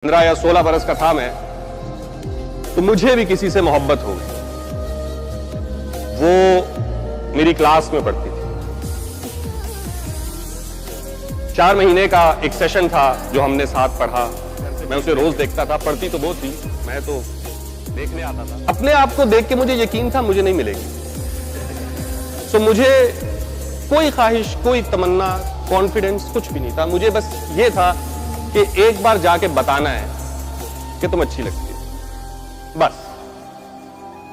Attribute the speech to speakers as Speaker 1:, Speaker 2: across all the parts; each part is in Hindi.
Speaker 1: 15 या 16 बरस का था मैं, तो मुझे भी किसी से मोहब्बत हो गई। वो मेरी क्लास में पढ़ती थी। 4 महीने का एक सेशन था जो हमने साथ पढ़ा। मैं उसे रोज देखता था, पढ़ती तो वो थी, मैं तो देखने आता था। अपने आप को देख के मुझे यकीन था मुझे नहीं मिलेगी। सो मुझे कोई ख्वाहिश, कोई तमन्ना, कॉन्फिडेंस कुछ भी नहीं था। मुझे बस ये था कि एक बार जाके बताना है कि तुम अच्छी लगती है, बस।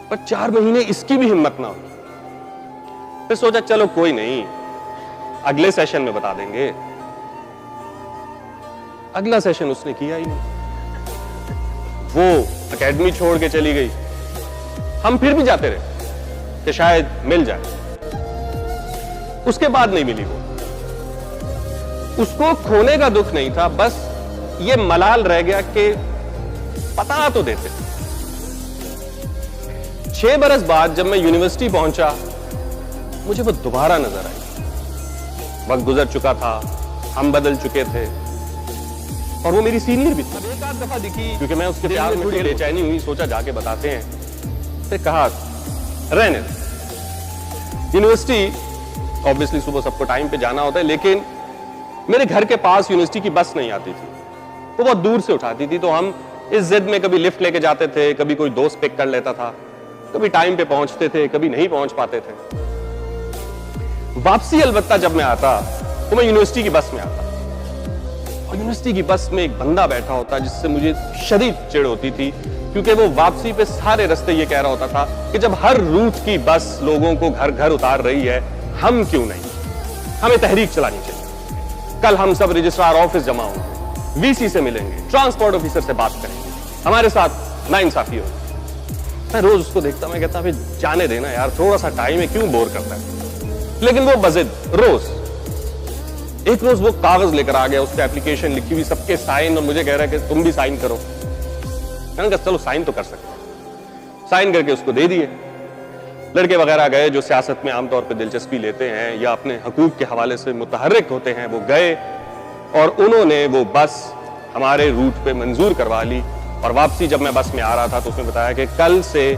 Speaker 1: पर 4 महीने इसकी भी हिम्मत ना हुई। फिर सोचा चलो कोई नहीं, अगले सेशन में बता देंगे। अगला सेशन उसने किया ही नहीं। वो एकेडमी छोड़ के चली गई। हम फिर भी जाते रहे कि शायद मिल जाए। उसके बाद नहीं मिली वो। उसको खोने का दुख नहीं था, बस ये मलाल रह गया कि पता तो देते। 6 बरस बाद जब मैं यूनिवर्सिटी पहुंचा, मुझे वो दोबारा नजर आई। वक्त गुजर चुका था, हम बदल चुके थे, और वो मेरी सीनियर भी थी। एक आध दफा दिखी क्योंकि मैं उसके प्यार में थोड़ी बेचैनी हुई, सोचा जाके बताते हैं। फिर कहा रहने। यूनिवर्सिटी ऑब्वियसली सुबह सबको टाइम पे जाना होता है, लेकिन मेरे घर के पास यूनिवर्सिटी की बस नहीं आती थी, वो बहुत दूर से उठाती थी। तो हम इस जिद में कभी लिफ्ट लेके जाते थे, कभी कोई दोस्त पिक कर लेता था, कभी टाइम पे पहुंचते थे, कभी नहीं पहुंच पाते थे। वापसी अलबत्ता जब मैं आता तो मैं यूनिवर्सिटी की बस में आता, और यूनिवर्सिटी की बस में एक बंदा बैठा होता जिससे मुझे शदीद चिढ़ होती थी, क्योंकि वो वापसी पे सारे रास्ते ये कह रहा होता था कि जब हर रूट की बस लोगों को घर घर उतार रही है, हम क्यों नहीं, हमें तहरीक चलानी चाहिए। कल हम सब रजिस्ट्रार ऑफिस जमा होंगे, वीसी से मिलेंगे, ट्रांसपोर्ट ऑफिसर से बात करेंगे, हमारे साथ नाइंसाफी होगी। मैं रोज उसको देखता, मैं कहता जाने देना यार, थोड़ा सा टाइम है, क्यों बोर करता है। लेकिन वो बजिद रोज, एक रोज वो कागज लेकर आ गया, उस पर एप्लीकेशन लिखी हुई, सबके साइन, और मुझे कह रहा है कि तुम भी साइन करो। मैंने कहा चलो साइन तो कर सकते हैं। साइन करके उसको दे दिए। लड़के वगैरह गए जो सियासत में आमतौर पर दिलचस्पी लेते हैं या अपने हकूक के हवाले से मुतहर्रिक होते हैं, वो गए और उन्होंने वो बस हमारे रूट पे मंजूर करवा ली। और वापसी जब मैं बस में आ रहा था तो उसने बताया कि कल से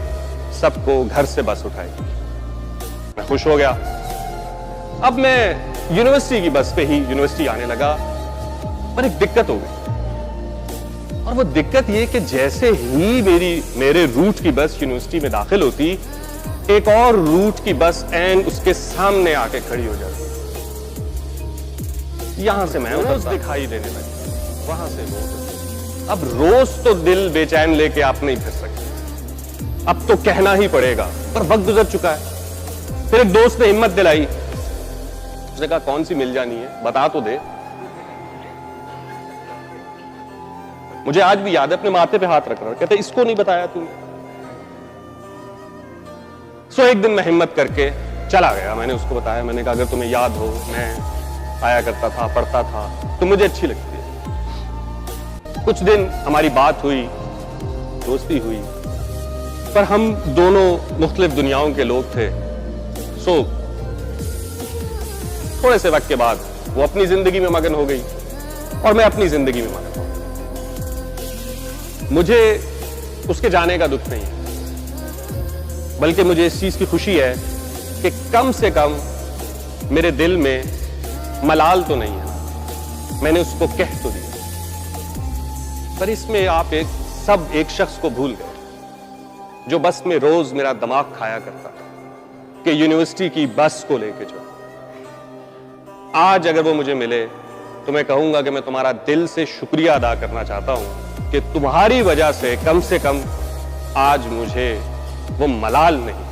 Speaker 1: सबको घर से बस उठाएगी। मैं खुश हो गया। अब मैं यूनिवर्सिटी की बस पे ही यूनिवर्सिटी आने लगा, पर एक दिक्कत हो गई। और वो दिक्कत ये कि जैसे ही मेरे रूट की बस यूनिवर्सिटी में दाखिल होती, एक और रूट की बस एंड उसके सामने आके खड़ी हो जाती। यहां से मैं रोज दिखाई देने लगी, वहां से वो। अब रोज तो दिल बेचैन लेके आप नहीं फिर सकते, अब तो कहना ही पड़ेगा, पर वक्त गुजर चुका है। फिर एक दोस्त ने हिम्मत दिलाई, उसने कहा कौन सी मिल जानी है, बता तो दे। मुझे आज भी याद है, अपने माथे पे हाथ रख रहा, कहते इसको नहीं बताया तूने। सो एक दिन मैं हिम्मत करके चला गया, मैंने उसको बताया, मैंने कहा अगर तुम्हें याद हो, मैं आया करता था, पढ़ता था, तो मुझे अच्छी लगती है। कुछ दिन हमारी बात हुई, दोस्ती हुई, पर हम दोनों मुख्तलिफ दुनियाओं के लोग थे। सो थोड़े से वक्त के बाद वो अपनी जिंदगी में मगन हो गई और मैं अपनी जिंदगी में मगन हो गया। मुझे उसके जाने का दुख नहीं है, बल्कि मुझे इस चीज की खुशी है कि कम से कम मेरे दिल में मलाल तो नहीं है, मैंने उसको कह तो दिया। पर इसमें आप एक शख्स को भूल गए जो बस में रोज मेरा दिमाग खाया करता था कि यूनिवर्सिटी की बस को लेके चलो। आज अगर वो मुझे मिले तो मैं कहूंगा कि मैं तुम्हारा दिल से शुक्रिया अदा करना चाहता हूं कि तुम्हारी वजह से कम आज मुझे वो मलाल नहीं।